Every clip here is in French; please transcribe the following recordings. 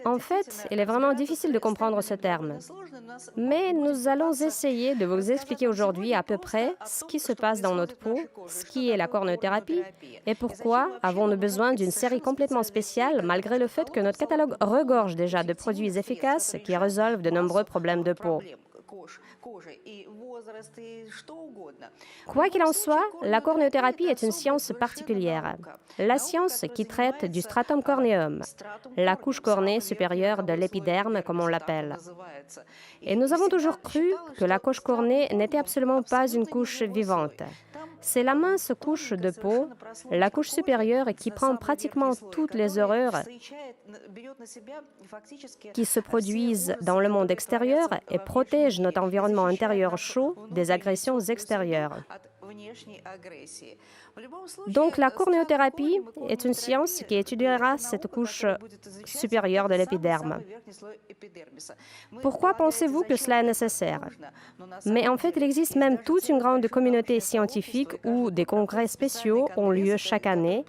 En fait, il est vraiment difficile de comprendre ce terme. Mais nous allons essayer de vous expliquer aujourd'hui à peu près ce qui se passe dans notre peau, ce qui est la cornéothérapie et pourquoi avons-nous besoin d'une série complètement spéciale malgré le fait que notre catalogue regorge déjà de produits efficaces qui résolvent de nombreux problèmes de peau. Quoi qu'il en soit, la cornéothérapie est une science particulière. La science qui traite du stratum corneum, la couche cornée supérieure de l'épiderme, comme on l'appelle. Et nous avons toujours cru que la couche cornée n'était absolument pas une couche vivante. C'est la mince couche de peau, la couche supérieure qui prend pratiquement toutes les horreurs qui se produisent dans le monde extérieur et protège notre environnement intérieur chaud des agressions extérieures. Donc la cornéothérapie est une science qui étudiera cette couche supérieure de l'épiderme. Pourquoi pensez-vous que cela est nécessaire? Mais en fait, il existe même toute une grande communauté scientifique où des congrès spéciaux ont lieu chaque année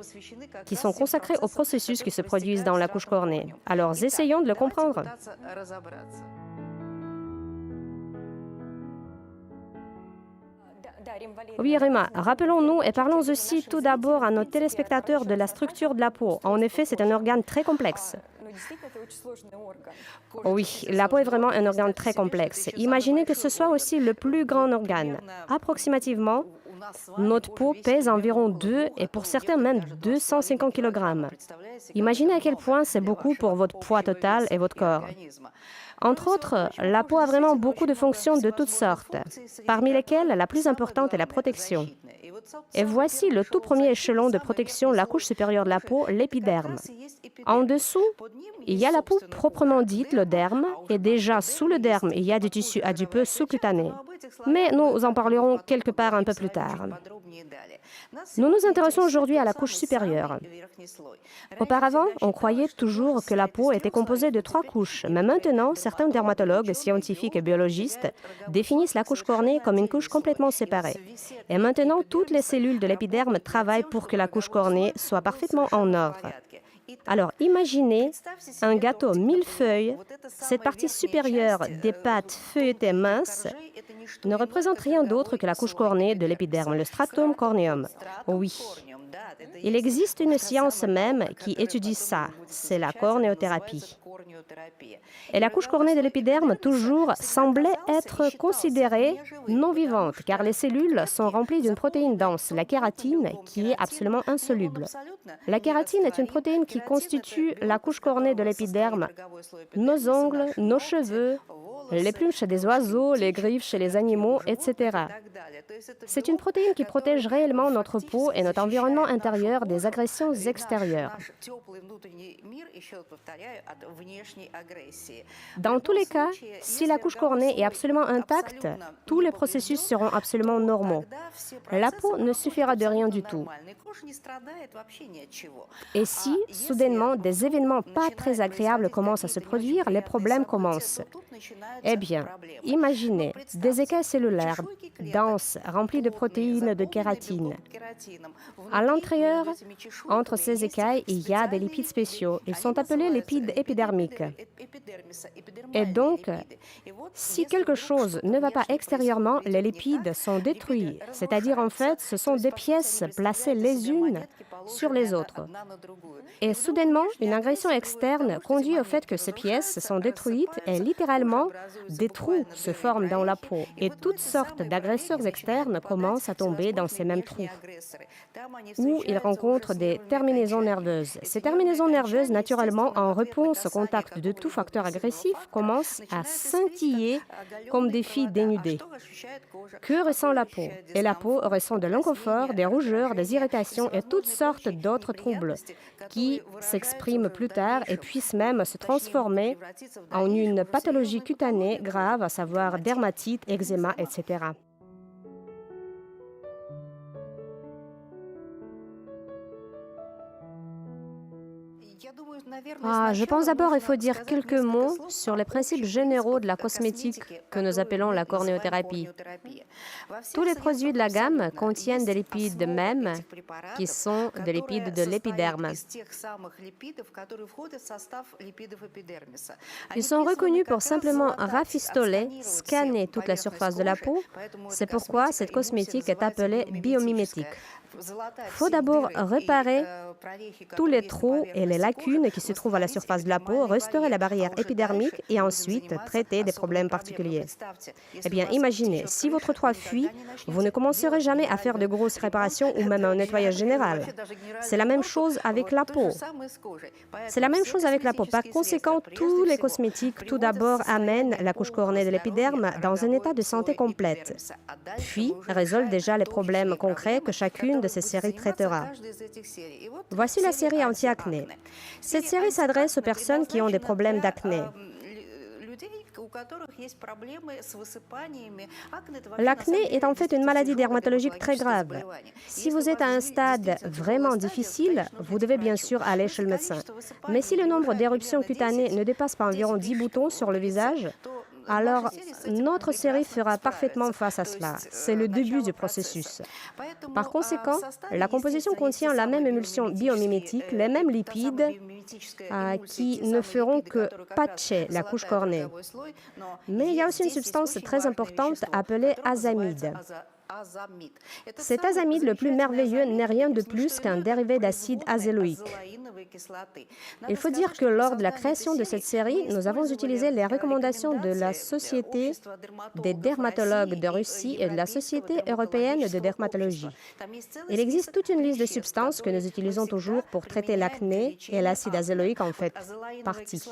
qui sont consacrés aux processus qui se produisent dans la couche cornée. Alors, essayons de le comprendre. Oui, Rima, rappelons-nous et parlons aussi tout d'abord à nos téléspectateurs de la structure de la peau. En effet, c'est un organe très complexe. Oui, la peau est vraiment un organe très complexe. Imaginez que ce soit aussi le plus grand organe. Approximativement, notre peau pèse environ 2 et pour certains même 250 kg. Imaginez à quel point c'est beaucoup pour votre poids total et votre corps. Entre autres, la peau a vraiment beaucoup de fonctions de toutes sortes, parmi lesquelles la plus importante est la protection. Et voici le tout premier échelon de protection, la couche supérieure de la peau, l'épiderme. En dessous, il y a la peau proprement dite, le derme, et déjà sous le derme, il y a du tissu adipeux sous-cutané. Mais nous en parlerons quelque part un peu plus tard. Nous nous intéressons aujourd'hui à la couche supérieure. Auparavant, on croyait toujours que la peau était composée de 3 couches, mais maintenant, certains dermatologues, scientifiques et biologistes définissent la couche cornée comme une couche complètement séparée. Et maintenant, toutes les cellules de l'épiderme travaillent pour que la couche cornée soit parfaitement en ordre. Alors, imaginez un gâteau millefeuille. Cette partie supérieure des pâtes feuilletées minces ne représente rien d'autre que la couche cornée de l'épiderme, le stratum corneum. Oui, il existe une science même qui étudie ça, c'est la cornéothérapie. Et la couche cornée de l'épiderme, toujours, semblait être considérée non vivante, car les cellules sont remplies d'une protéine dense, la kératine, qui est absolument insoluble. La kératine est une protéine qui constitue la couche cornée de l'épiderme, nos ongles, nos cheveux, les plumes chez des oiseaux, les griffes chez les animaux, etc. C'est une protéine qui protège réellement notre peau et notre environnement intérieur des agressions extérieures. Dans tous les cas, si la couche cornée est absolument intacte, tous les processus seront absolument normaux. La peau ne suffira de rien du tout. Et si, soudainement, des événements pas très agréables commencent à se produire, les problèmes commencent. Eh bien, imaginez des écailles cellulaires denses, remplies de protéines de kératine. À l'intérieur, entre ces écailles, il y a des lipides spéciaux. Ils sont appelés lipides épidermiques. Et donc, si quelque chose ne va pas extérieurement, les lipides sont détruits. C'est-à-dire, en fait, ce sont des pièces placées les unes sur les autres. Et soudainement, une agression externe conduit au fait que ces pièces sont détruites et littéralement, des trous se forment dans la peau. Et toutes sortes d'agresseurs externes commencent à tomber dans ces mêmes trous, où ils rencontrent des terminaisons nerveuses. Ces terminaisons nerveuses, naturellement, en réponse au contact de tout facteur agressif, commencent à scintiller comme des filles dénudées. Que ressent la peau? Et la peau ressent de l'inconfort, des rougeurs, des irritations et toutes sortes d'autres troubles qui s'expriment plus tard et puissent même se transformer en une pathologie cutanée grave, à savoir dermatite, eczéma, etc. Je pense d'abord il faut dire quelques mots sur les principes généraux de la cosmétique que nous appelons la cornéothérapie. Tous les produits de la gamme contiennent des lipides mêmes qui sont des lipides de l'épiderme. Ils sont reconnus pour simplement rafistoler, scanner toute la surface de la peau. C'est pourquoi cette cosmétique est appelée biomimétique. Il faut d'abord réparer tous les trous et les lacunes qui se trouvent à la surface de la peau, restaurer la barrière épidermique et ensuite traiter des problèmes particuliers. Eh bien, imaginez, si votre toit fuit, vous ne commencerez jamais à faire de grosses réparations ou même un nettoyage général. C'est la même chose avec la peau. Par conséquent, tous les cosmétiques, tout d'abord, amènent la couche cornée de l'épiderme dans un état de santé complète, puis résolvent déjà les problèmes concrets que chacune de ces séries traitera. Voici la série anti-acné. Cette série s'adresse aux personnes qui ont des problèmes d'acné. L'acné est en fait une maladie dermatologique très grave. Si vous êtes à un stade vraiment difficile, vous devez bien sûr aller chez le médecin. Mais si le nombre d'éruptions cutanées ne dépasse pas environ 10 boutons sur le visage, alors notre série fera parfaitement face à cela. C'est le début du processus. Par conséquent, la composition contient la même émulsion biomimétique, les mêmes lipides qui ne feront que patcher la couche cornée. Mais il y a aussi une substance très importante appelée azamide. Cet azamide le plus merveilleux n'est rien de plus qu'un dérivé d'acide azéloïque. Il faut dire que lors de la création de cette série, nous avons utilisé les recommandations de la Société des dermatologues de Russie et de la Société européenne de dermatologie. Il existe toute une liste de substances que nous utilisons toujours pour traiter l'acné et l'acide azéloïque en fait partie.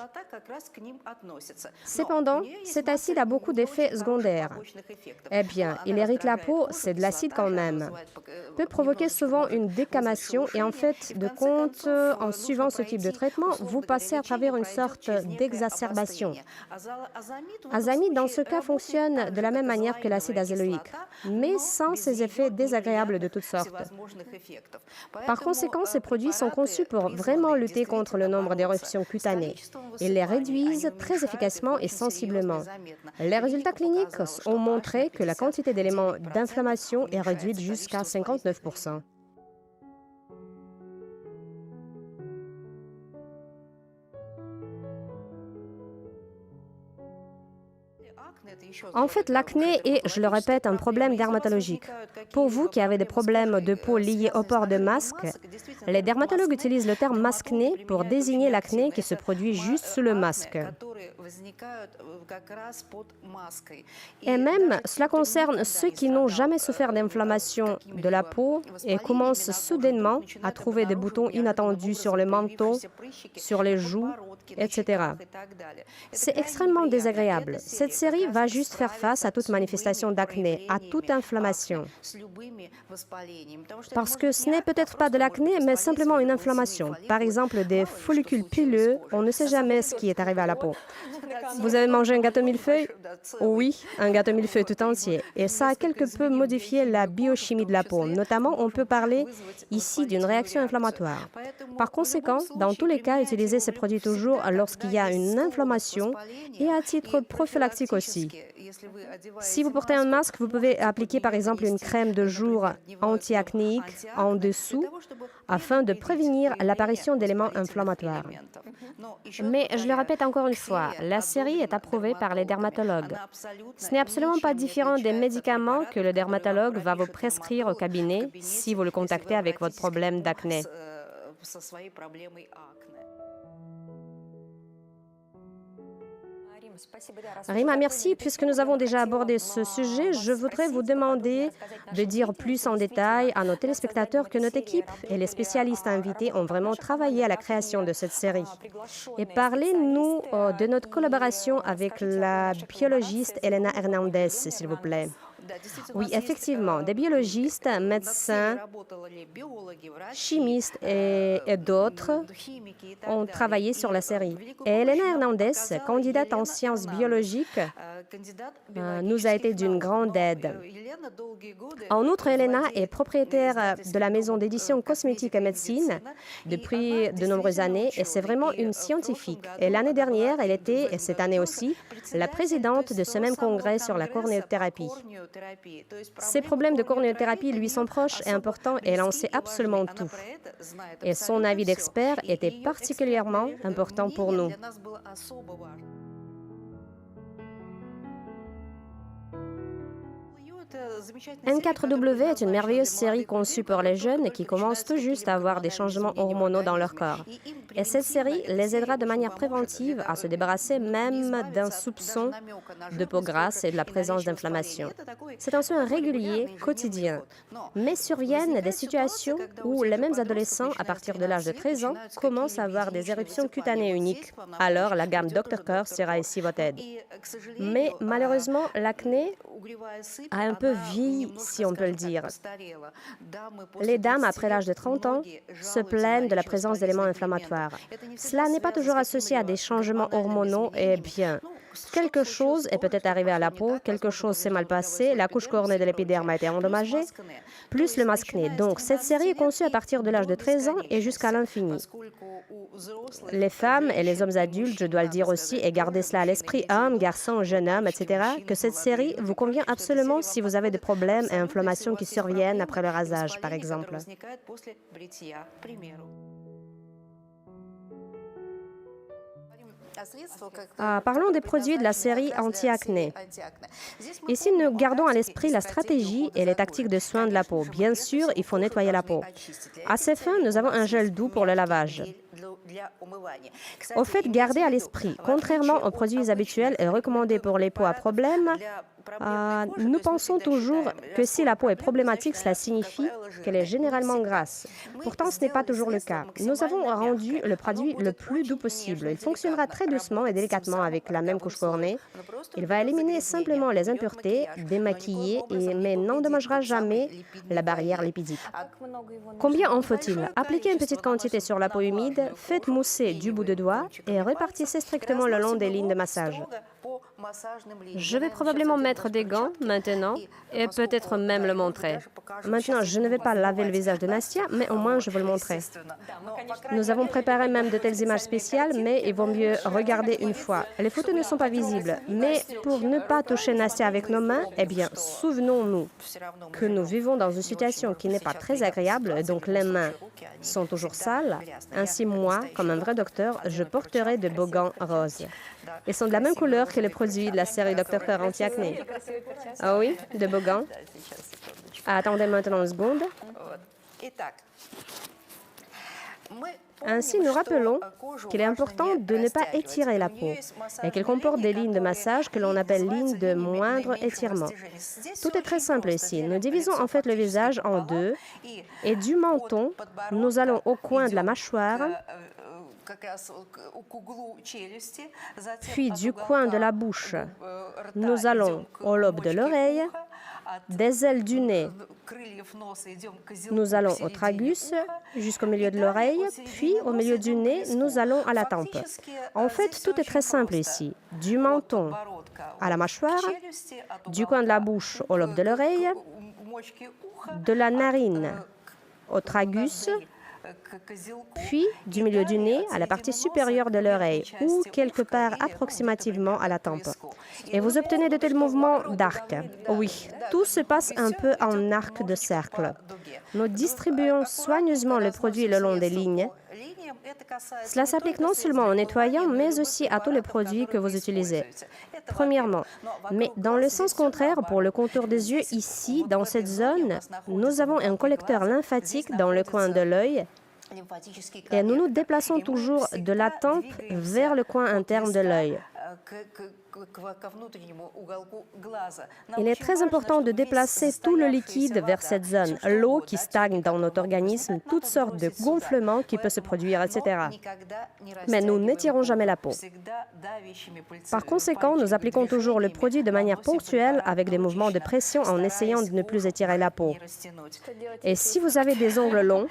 Cependant, cet acide a beaucoup d'effets secondaires. Eh bien, il irrite la peau, c'est de l'acide quand même. Peut provoquer souvent une décamation et en fait de compte, en suivant ce type de traitement, vous passez à travers une sorte d'exacerbation. Azamide, dans ce cas, fonctionne de la même manière que l'acide azéloïque, mais sans ces effets désagréables de toutes sortes. Par conséquent, ces produits sont conçus pour vraiment lutter contre le nombre d'éruptions cutanées. Ils les réduisent très efficacement et sensiblement. Les résultats cliniques ont montré que la quantité d'éléments d'inflammation est réduite jusqu'à 59%. En fait, l'acné est, je le répète, un problème dermatologique. Pour vous qui avez des problèmes de peau liés au port de masques, les dermatologues utilisent le terme masquené pour désigner l'acné qui se produit juste sous le masque. Et même, cela concerne ceux qui n'ont jamais souffert d'inflammation de la peau et commencent soudainement à trouver des boutons inattendus sur le menton, sur les joues, etc. C'est extrêmement désagréable. Cette série va juste faire face à toute manifestation d'acné, à toute inflammation. Parce que ce n'est peut-être pas de l'acné, mais simplement une inflammation. Par exemple, des follicules pileux, on ne sait jamais ce qui est arrivé à la peau. Vous avez mangé un gâteau millefeuille? Oui, un gâteau millefeuille tout entier. Et ça a quelque peu modifié la biochimie de la peau. Notamment, on peut parler ici d'une réaction inflammatoire. Par conséquent, dans tous les cas, utilisez ces produits toujours lorsqu'il y a une inflammation et à titre prophylactique aussi. Si vous portez un masque, vous pouvez appliquer par exemple une crème de jour anti-acnéique en dessous afin de prévenir l'apparition d'éléments inflammatoires. Mais je le répète encore une fois, la série est approuvée par les dermatologues. Ce n'est absolument pas différent des médicaments que le dermatologue va vous prescrire au cabinet si vous le contactez avec votre problème d'acné. Rima, merci. Puisque nous avons déjà abordé ce sujet, je voudrais vous demander de dire plus en détail à nos téléspectateurs que notre équipe et les spécialistes invités ont vraiment travaillé à la création de cette série. Et parlez-nous de notre collaboration avec la biologiste Elena Hernandez, s'il vous plaît. Oui, effectivement, des biologistes, médecins, chimistes et d'autres ont travaillé sur la série. Et Elena Hernandez, candidate en sciences biologiques, nous a été d'une grande aide. En outre, Elena est propriétaire de la maison d'édition Cosmétique et Médecine depuis de nombreuses années et c'est vraiment une scientifique. Et l'année dernière, elle était, et cette année aussi, la présidente de ce même congrès sur la cornéothérapie. Ces problèmes de cornéothérapie lui sont proches et importants et elle en sait absolument tout. Et son avis d'expert était particulièrement important pour nous. N4W est une merveilleuse série conçue pour les jeunes qui commencent tout juste à avoir des changements hormonaux dans leur corps. Et cette série les aidera de manière préventive à se débarrasser même d'un soupçon de peau grasse et de la présence d'inflammation. C'est un soin régulier, quotidien. Mais surviennent des situations où les mêmes adolescents, à partir de l'âge de 13 ans, commencent à avoir des éruptions cutanées uniques. Alors, la gamme Dr. Curl sera ici votre aide. Mais malheureusement, l'acné a un peu vieilli, si on peut le dire. Les dames, après l'âge de 30 ans, se plaignent de la présence d'éléments inflammatoires. Cela n'est pas toujours associé à des changements hormonaux et bien, quelque chose est peut-être arrivé à la peau, quelque chose s'est mal passé, la couche cornée de l'épiderme a été endommagée, plus le masqué. Donc, cette série est conçue à partir de l'âge de 13 ans et jusqu'à l'infini. Les femmes et les hommes adultes, je dois le dire aussi, et gardez cela à l'esprit, hommes, garçons, jeunes hommes, etc., que cette série vous convient absolument si vous avez des problèmes et inflammations qui surviennent après le rasage, par exemple. Parlons des produits de la série anti-acné. Ici, nous gardons à l'esprit la stratégie et les tactiques de soins de la peau. Bien sûr, il faut nettoyer la peau. À ces fins, nous avons un gel doux pour le lavage. Au fait, gardez à l'esprit, contrairement aux produits habituels et recommandés pour les peaux à problème, nous pensons toujours que si la peau est problématique, cela signifie qu'elle est généralement grasse. Pourtant, ce n'est pas toujours le cas. Nous avons rendu le produit le plus doux possible. Il fonctionnera très doucement et délicatement avec la même couche cornée. Il va éliminer simplement les impuretés, démaquiller, mais n'endommagera jamais la barrière lipidique. Combien en faut-il? Appliquez une petite quantité sur la peau humide, faites mousser du bout de doigt et répartissez strictement le long des lignes de massage. Je vais probablement mettre des gants maintenant et peut-être même le montrer. Maintenant, je ne vais pas laver le visage de Nastia, mais au moins je vous le montrer. Nous avons préparé même de telles images spéciales, mais il vaut mieux regarder une fois. Les photos ne sont pas visibles, mais pour ne pas toucher Nastia avec nos mains, eh bien, souvenons-nous que nous vivons dans une situation qui n'est pas très agréable, donc les mains sont toujours sales. Ainsi, moi, comme un vrai docteur, je porterai de beaux gants roses. Ils sont de la même couleur que les produits de la série Dr. Curl anti-acné. Ah oui, de beaux gants. Attendez maintenant une seconde. Ainsi, nous rappelons qu'il est important de ne pas étirer la peau et qu'elle comporte des lignes de massage que l'on appelle lignes de moindre étirement. Tout est très simple ici. Nous divisons en fait le visage en deux et du menton, nous allons au coin de la mâchoire, puis du coin de la bouche, nous allons au lobe de l'oreille, des ailes du nez, nous allons au tragus jusqu'au milieu de l'oreille, puis au milieu du nez, nous allons à la tempe. En fait, tout est très simple ici. Du menton à la mâchoire, du coin de la bouche au lobe de l'oreille, de la narine au tragus, puis du milieu du nez à la partie supérieure de l'oreille ou quelque part approximativement à la tempe. Et vous obtenez de tels mouvements d'arc. Oui, tout se passe un peu en arc de cercle. Nous distribuons soigneusement le produit le long des lignes. Cela s'applique non seulement en nettoyant, mais aussi à tous les produits que vous utilisez. Premièrement, mais dans le sens contraire, pour le contour des yeux, ici, dans cette zone, nous avons un collecteur lymphatique dans le coin de l'œil et nous nous déplaçons toujours de la tempe vers le coin interne de l'œil. Il est très important de déplacer tout le liquide vers cette zone, l'eau qui stagne dans notre organisme, toutes sortes de gonflements qui peuvent se produire, etc. Mais nous n'étirons jamais la peau. Par conséquent, nous appliquons toujours le produit de manière ponctuelle avec des mouvements de pression en essayant de ne plus étirer la peau. Et si vous avez des ongles longs,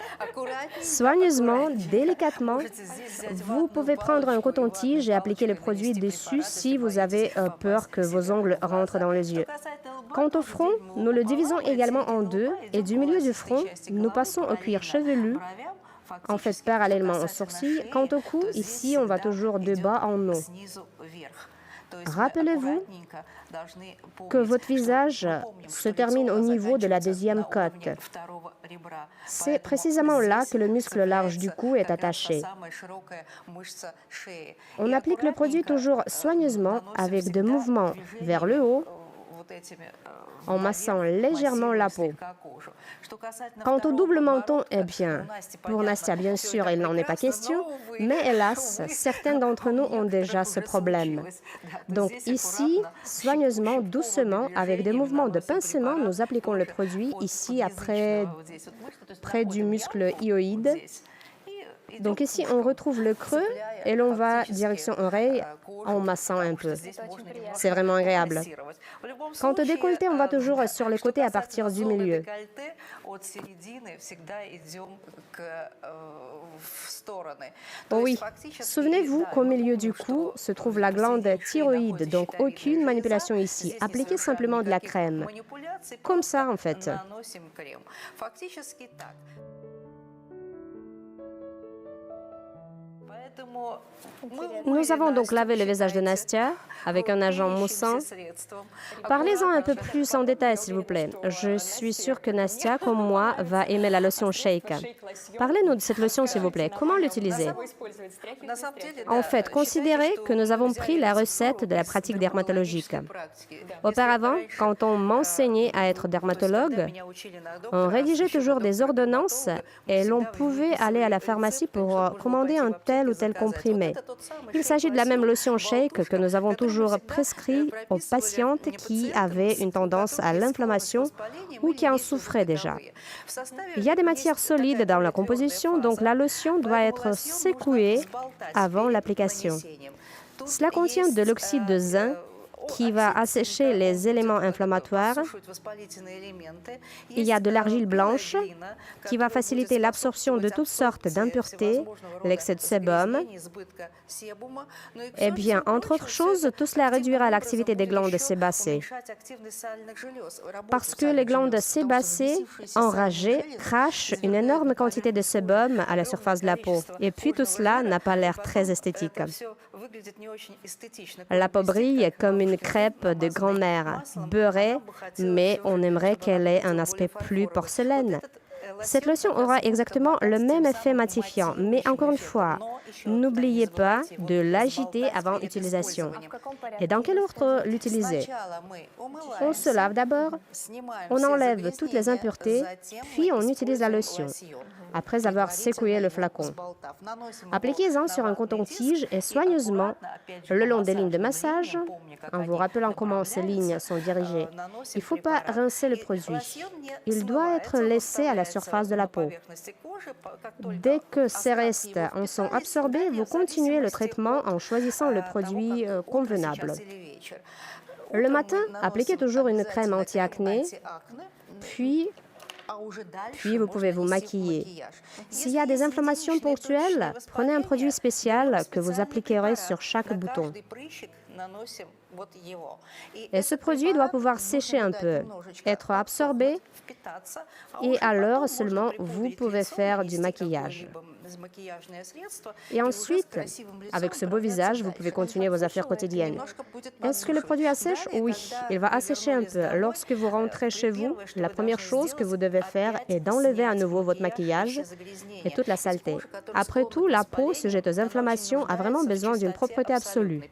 soigneusement, délicatement, vous pouvez prendre un coton-tige et appliquer le produit dessus si vous avez avez peur que vos ongles rentrent dans les yeux. Quant au front, nous le divisons également en deux et du milieu du front, nous passons au cuir chevelu, en fait parallèlement aux sourcils. Quant au cou, ici, on va toujours de bas en haut. Rappelez-vous que votre visage se termine au niveau de la deuxième côte. C'est précisément là que le muscle large du cou est attaché. On applique le produit toujours soigneusement avec des mouvements vers le haut, en massant légèrement la peau. Quant au double menton, eh bien, pour Nastia, bien sûr, il n'en est pas question, mais hélas, certains d'entre nous ont déjà ce problème. Donc ici, soigneusement, doucement, avec des mouvements de pincement, nous appliquons le produit ici, près du muscle hyoïde. Donc ici, on retrouve le creux et l'on va direction oreille en massant un peu. C'est vraiment agréable. Quant au décolleté, on va toujours sur le côté à partir du milieu. Oh oui, souvenez-vous qu'au milieu du cou se trouve la glande thyroïde, donc aucune manipulation ici. Appliquez simplement de la crème. Comme ça, en fait. Nous avons donc lavé le visage de Nastia avec un agent moussant. Parlez-en un peu plus en détail, s'il vous plaît. Je suis sûre que Nastia, comme moi, va aimer la lotion Shake. Parlez-nous de cette lotion, s'il vous plaît. Comment l'utiliser? En fait, considérez que nous avons pris la recette de la pratique dermatologique. Auparavant, quand on m'enseignait à être dermatologue, on rédigeait toujours des ordonnances et l'on pouvait aller à la pharmacie pour commander un tel ou tel comprimé. Il s'agit de la même lotion Shake que nous avons toujours prescrit aux patientes qui avaient une tendance à l'inflammation ou qui en souffraient déjà. Il y a des matières solides dans la composition, donc la lotion doit être secouée avant l'application. Cela contient de l'oxyde de zinc qui va assécher les éléments inflammatoires. Il y a de l'argile blanche qui va faciliter l'absorption de toutes sortes d'impuretés, l'excès de sébum. Eh bien, entre autres choses, tout cela réduira l'activité des glandes sébacées. Parce que les glandes sébacées, enragées, crachent une énorme quantité de sébum à la surface de la peau. Et puis tout cela n'a pas l'air très esthétique. La peau brille comme une crêpe de grand-mère, beurrée, mais on aimerait qu'elle ait un aspect plus porcelaine. Cette lotion aura exactement le même effet matifiant, mais encore une fois, n'oubliez pas de l'agiter avant utilisation. Et dans quel ordre l'utiliser? On se lave d'abord, on enlève toutes les impuretés, puis on utilise la lotion, après avoir secoué le flacon. Appliquez-en sur un coton-tige et soigneusement le long des lignes de massage, en vous rappelant comment ces lignes sont dirigées. Il ne faut pas rincer le produit. Il doit être laissé à la surface de la peau. Dès que ces restes en sont absorbés, vous continuez le traitement en choisissant le produit convenable. Le matin, appliquez toujours une crème anti-acné, puis vous pouvez vous maquiller. S'il y a des inflammations ponctuelles, prenez un produit spécial que vous appliquerez sur chaque bouton. Et ce produit doit pouvoir sécher un peu, être absorbé, et alors seulement vous pouvez faire du maquillage. Et ensuite, avec ce beau visage, vous pouvez continuer vos affaires quotidiennes. Est-ce que le produit assèche? Oui, il va assécher un peu. Lorsque vous rentrez chez vous, la première chose que vous devez faire est d'enlever à nouveau votre maquillage et toute la saleté. Après tout, la peau sujette aux inflammations a vraiment besoin d'une propreté absolue.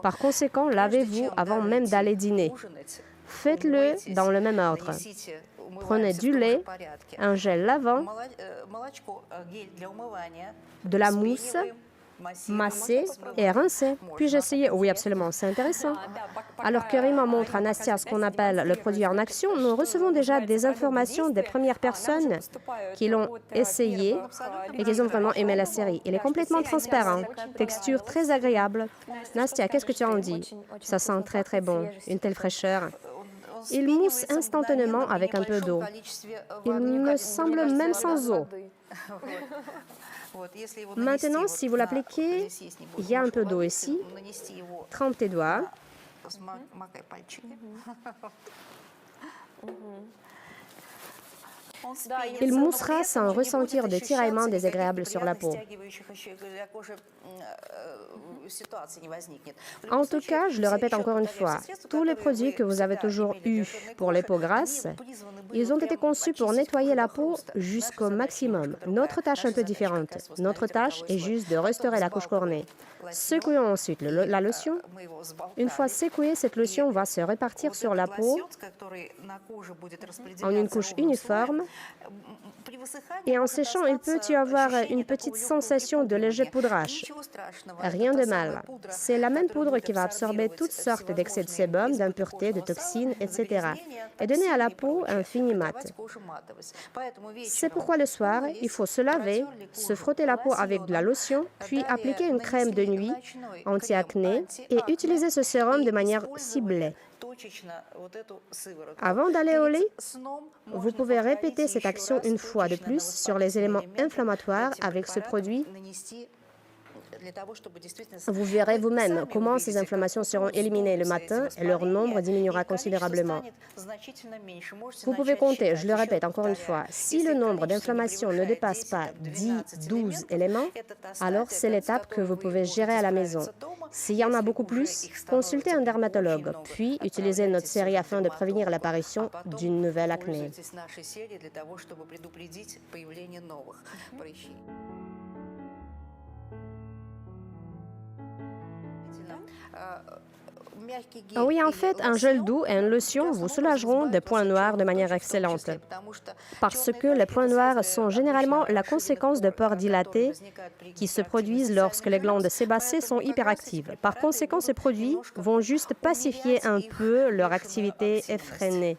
Par conséquent, lavez-vous avant même d'aller dîner. Faites-le dans le même ordre. Prenez du lait, un gel lavant, de la mousse, massez et rincez. Puis-je essayer? Oui, absolument, c'est intéressant. Alors que Rima montre à Nastia ce qu'on appelle le produit en action, nous recevons déjà des informations des premières personnes qui l'ont essayé et qui ont vraiment aimé la série. Il est complètement transparent, texture très agréable. Nastia, qu'est-ce que tu en dis? Ça sent très très bon, une telle fraîcheur. Il mousse instantanément avec un peu d'eau. Il me semble même sans eau. Maintenant, si vous l'appliquez, il y a un peu d'eau ici. Trempe tes doigts. Il moussera sans ressentir de tiraillements désagréables sur la peau. En tout cas, je le répète encore une fois, tous les produits que vous avez toujours eus pour les peaux grasses, ils ont été conçus pour nettoyer la peau jusqu'au maximum. Notre tâche est un peu différente. Notre tâche est juste de restaurer la couche cornée. Secouons ensuite la lotion. Une fois secouée, cette lotion va se répartir sur la peau en une couche uniforme. Et en séchant, il peut y avoir une petite sensation de léger poudrage. Rien de mal. C'est la même poudre qui va absorber toutes sortes d'excès de sébum, d'impuretés, de toxines, etc. et donner à la peau un fini mat. C'est pourquoi le soir, il faut se laver, se frotter la peau avec de la lotion, puis appliquer une crème de nuit anti-acné et utiliser ce sérum de manière ciblée. Avant d'aller au lit, vous pouvez répéter cette action une fois de plus sur les éléments inflammatoires avec ce produit. Vous verrez vous-même comment ces inflammations seront éliminées le matin et leur nombre diminuera considérablement. Vous pouvez compter, je le répète encore une fois, si le nombre d'inflammations ne dépasse pas 10-12 éléments, alors c'est l'étape que vous pouvez gérer à la maison. S'il y en a beaucoup plus, consultez un dermatologue, puis utilisez notre série afin de prévenir l'apparition d'une nouvelle acné. Oui, en fait, un gel doux et une lotion vous soulageront des points noirs de manière excellente. Parce que les points noirs sont généralement la conséquence de pores dilatés qui se produisent lorsque les glandes sébacées sont hyperactives. Par conséquent, ces produits vont juste pacifier un peu leur activité effrénée.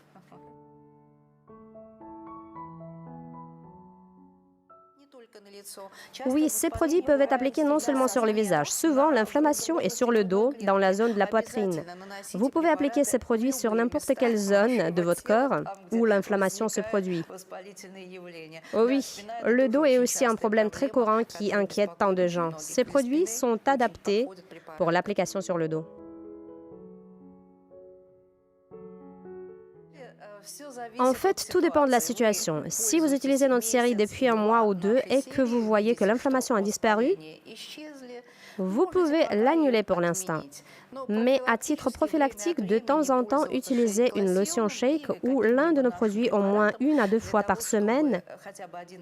Oui, ces produits peuvent être appliqués non seulement sur le visage. Souvent, l'inflammation est sur le dos, dans la zone de la poitrine. Vous pouvez appliquer ces produits sur n'importe quelle zone de votre corps où l'inflammation se produit. Oh oui, le dos est aussi un problème très courant qui inquiète tant de gens. Ces produits sont adaptés pour l'application sur le dos. En fait, tout dépend de la situation. Si vous utilisez notre série depuis un mois ou deux et que vous voyez que l'inflammation a disparu, vous pouvez l'annuler pour l'instant. Mais à titre prophylactique, de temps en temps, utilisez une lotion shake ou l'un de nos produits au moins 1 à 2 fois par semaine,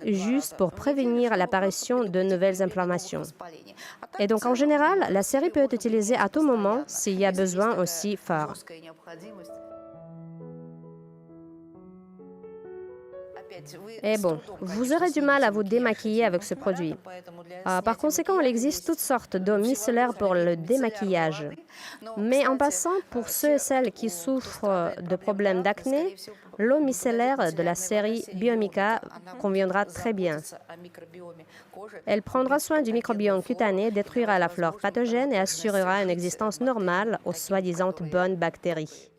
juste pour prévenir l'apparition de nouvelles inflammations. Et donc, en général, la série peut être utilisée à tout moment s'il y a besoin aussi fort. Et bon, vous aurez du mal à vous démaquiller avec ce produit. Par conséquent, il existe toutes sortes d'eau micellaire pour le démaquillage. Mais en passant, pour ceux et celles qui souffrent de problèmes d'acné, l'eau micellaire de la série Biomica conviendra très bien. Elle prendra soin du microbiome cutané, détruira la flore pathogène et assurera une existence normale aux soi-disant bonnes bactéries.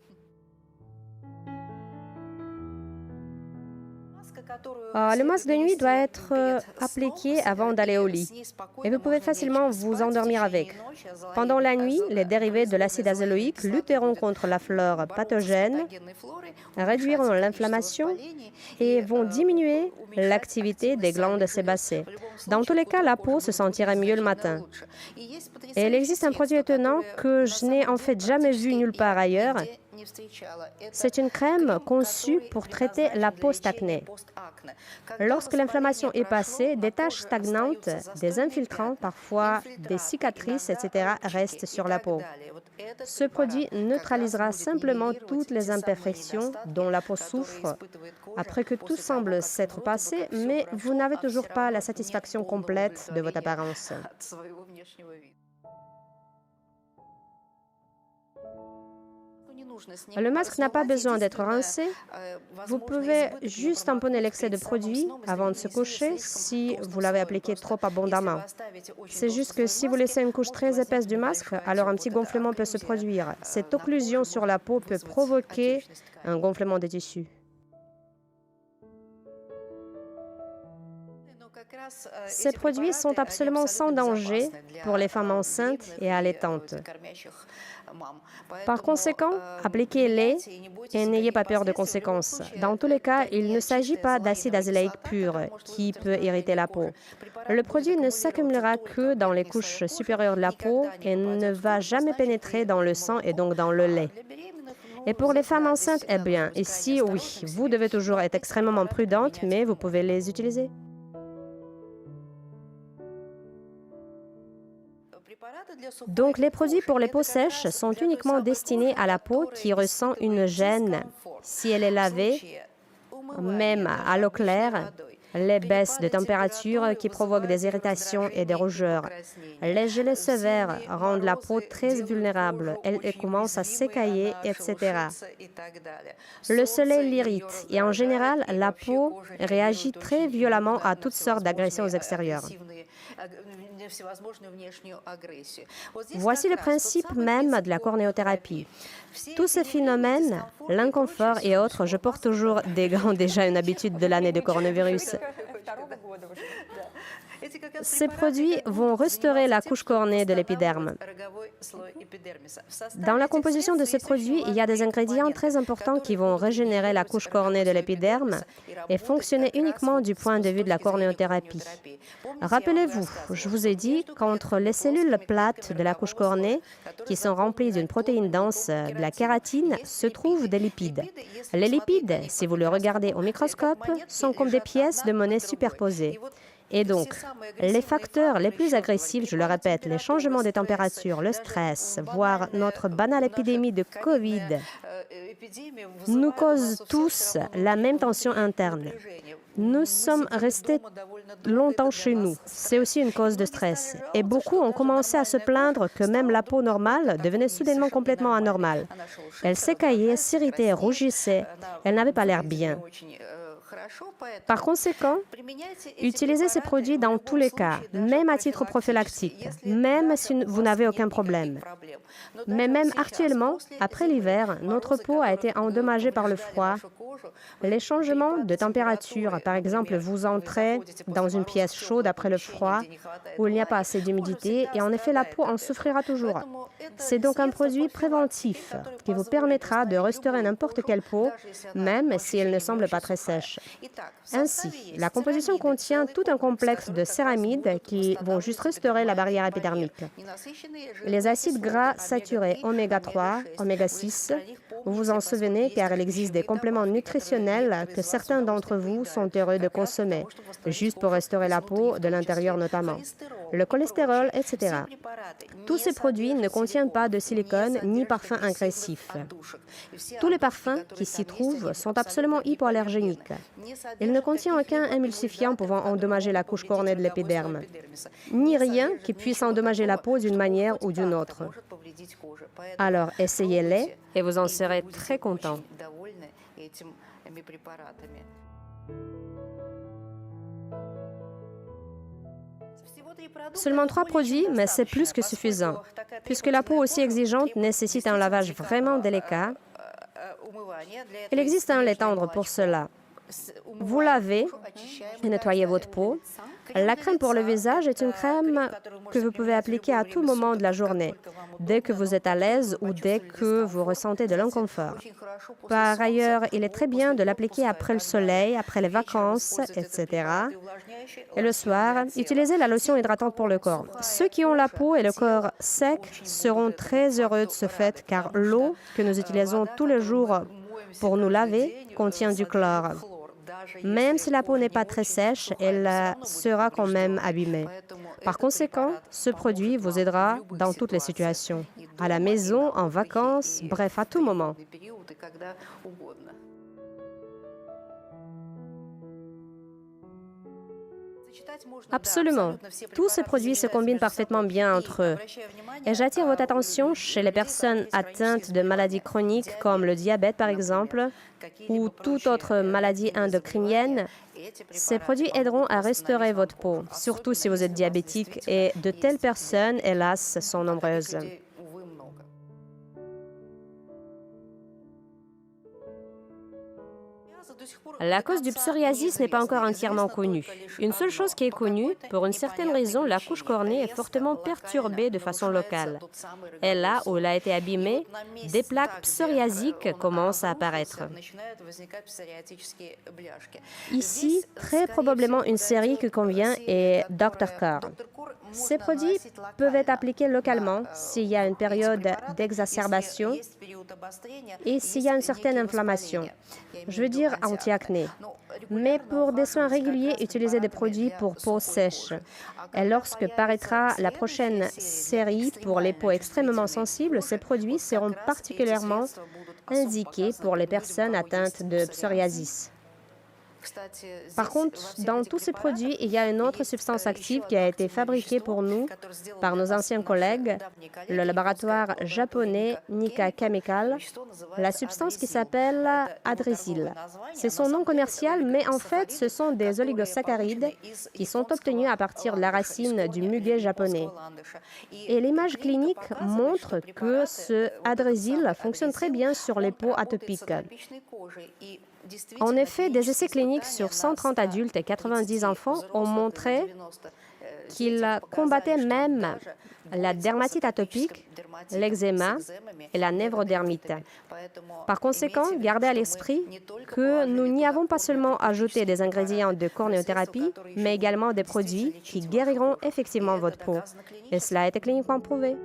Le masque de nuit doit être appliqué avant d'aller au lit et vous pouvez facilement vous endormir avec. Pendant la nuit, les dérivés de l'acide azéloïque lutteront contre la flore pathogène, réduiront l'inflammation et vont diminuer l'activité des glandes sébacées. Dans tous les cas, la peau se sentira mieux le matin. Et il existe un produit étonnant que je n'ai en fait jamais vu nulle part ailleurs. C'est une crème conçue pour traiter la post-acné. Lorsque l'inflammation est passée, des taches stagnantes, des infiltrants, parfois des cicatrices, etc. restent sur la peau. Ce produit neutralisera simplement toutes les imperfections dont la peau souffre après que tout semble s'être passé, mais vous n'avez toujours pas la satisfaction complète de votre apparence. Le masque n'a pas besoin d'être rincé. Vous pouvez juste tamponner l'excès de produit avant de se coucher si vous l'avez appliqué trop abondamment. C'est juste que si vous laissez une couche très épaisse du masque, alors un petit gonflement peut se produire. Cette occlusion sur la peau peut provoquer un gonflement des tissus. Ces produits sont absolument sans danger pour les femmes enceintes et allaitantes. Par conséquent, appliquez-les et n'ayez pas peur de conséquences. Dans tous les cas, il ne s'agit pas d'acide azélaïque pur qui peut irriter la peau. Le produit ne s'accumulera que dans les couches supérieures de la peau et ne va jamais pénétrer dans le sang et donc dans le lait. Et pour les femmes enceintes, eh bien, ici, oui, vous devez toujours être extrêmement prudente, mais vous pouvez les utiliser. Donc, les produits pour les peaux sèches sont uniquement destinés à la peau qui ressent une gêne. Si elle est lavée, même à l'eau claire, les baisses de température qui provoquent des irritations et des rougeurs. Les gelées sévères rendent la peau très vulnérable. Elle commence à s'écailler, etc. Le soleil l'irrite et en général, la peau réagit très violemment à toutes sortes d'agressions extérieures. Voici le principe même de la cornéothérapie. Tous ces phénomènes, l'inconfort et autres, je porte toujours des gants, déjà une habitude de l'année de coronavirus. Ces produits vont restaurer la couche cornée de l'épiderme. Dans la composition de ces produits, il y a des ingrédients très importants qui vont régénérer la couche cornée de l'épiderme et fonctionner uniquement du point de vue de la cornéothérapie. Rappelez-vous, je vous ai dit qu'entre les cellules plates de la couche cornée, qui sont remplies d'une protéine dense, de la kératine, se trouvent des lipides. Les lipides, si vous le regardez au microscope, sont comme des pièces de monnaie superposées. Et donc, les facteurs les plus agressifs, je le répète, les changements de température, le stress, voire notre banale épidémie de Covid, nous causent tous la même tension interne. Nous sommes restés longtemps chez nous. C'est aussi une cause de stress. Et beaucoup ont commencé à se plaindre que même la peau normale devenait soudainement complètement anormale. Elle s'écaillait, s'irritait, rougissait. Elle n'avait pas l'air bien. Par conséquent, utilisez ces produits dans tous les cas, même à titre prophylactique, même si vous n'avez aucun problème. Mais même actuellement, après l'hiver, notre peau a été endommagée par le froid. Les changements de température, par exemple, vous entrez dans une pièce chaude après le froid, où il n'y a pas assez d'humidité, et en effet, la peau en souffrira toujours. C'est donc un produit préventif qui vous permettra de restaurer n'importe quelle peau, même si elle ne semble pas très sèche. Ainsi, la composition contient tout un complexe de céramides qui vont juste restaurer la barrière épidermique. Les acides gras saturés oméga 3, oméga 6, vous vous en souvenez car il existe des compléments nutritionnels que certains d'entre vous sont heureux de consommer, juste pour restaurer la peau, de l'intérieur notamment. Le cholestérol, etc. Tous ces produits ne contiennent pas de silicone ni parfum agressif. Tous les parfums qui s'y trouvent sont absolument hypoallergéniques. Il ne contient aucun émulsifiant pouvant endommager la couche cornée de l'épiderme, ni rien qui puisse endommager la peau d'une manière ou d'une autre. Alors, essayez-les et vous en serez très content. Seulement 3 produits, mais c'est plus que suffisant. Puisque la peau aussi exigeante nécessite un lavage vraiment délicat, il existe un lait tendre pour cela. Vous lavez et nettoyez votre peau. La crème pour le visage est une crème que vous pouvez appliquer à tout moment de la journée, dès que vous êtes à l'aise ou dès que vous ressentez de l'inconfort. Par ailleurs, il est très bien de l'appliquer après le soleil, après les vacances, etc. Et le soir, utilisez la lotion hydratante pour le corps. Ceux qui ont la peau et le corps sec seront très heureux de ce fait, car l'eau que nous utilisons tous les jours pour nous laver contient du chlore. Même si la peau n'est pas très sèche, elle sera quand même abîmée. Par conséquent, ce produit vous aidera dans toutes les situations, à la maison, en vacances, bref, à tout moment. Absolument. Tous ces produits se combinent parfaitement bien entre eux. Et j'attire votre attention chez les personnes atteintes de maladies chroniques comme le diabète par exemple, ou toute autre maladie endocrinienne. Ces produits aideront à restaurer votre peau, surtout si vous êtes diabétique, et de telles personnes, hélas, sont nombreuses. La cause du psoriasis n'est pas encore entièrement connue. Une seule chose qui est connue, pour une certaine raison, la couche cornée est fortement perturbée de façon locale. Et là où elle a été abîmée, des plaques psoriasiques commencent à apparaître. Ici, très probablement une série qui convient est Dr. Carr. Ces produits peuvent être appliqués localement s'il y a une période d'exacerbation et s'il y a une certaine inflammation. Je veux dire anti-acné. Mais pour des soins réguliers, utilisez des produits pour peau sèche. Et lorsque paraîtra la prochaine série pour les peaux extrêmement sensibles, ces produits seront particulièrement indiqués pour les personnes atteintes de psoriasis. Par contre, dans tous ces produits, il y a une autre substance active qui a été fabriquée pour nous par nos anciens collègues, le laboratoire japonais Nika Chemical, la substance qui s'appelle Adrésil. C'est son nom commercial, mais en fait, ce sont des oligosaccharides qui sont obtenus à partir de la racine du muguet japonais. Et l'image clinique montre que ce Adrésil fonctionne très bien sur les peaux atopiques. En effet, des essais cliniques sur 130 adultes et 90 enfants ont montré qu'il combattait même la dermatite atopique, l'eczéma et la névrodermite. Par conséquent, gardez à l'esprit que nous n'y avons pas seulement ajouté des ingrédients de cornéothérapie, mais également des produits qui guériront effectivement votre peau. Et cela a été cliniquement prouvé.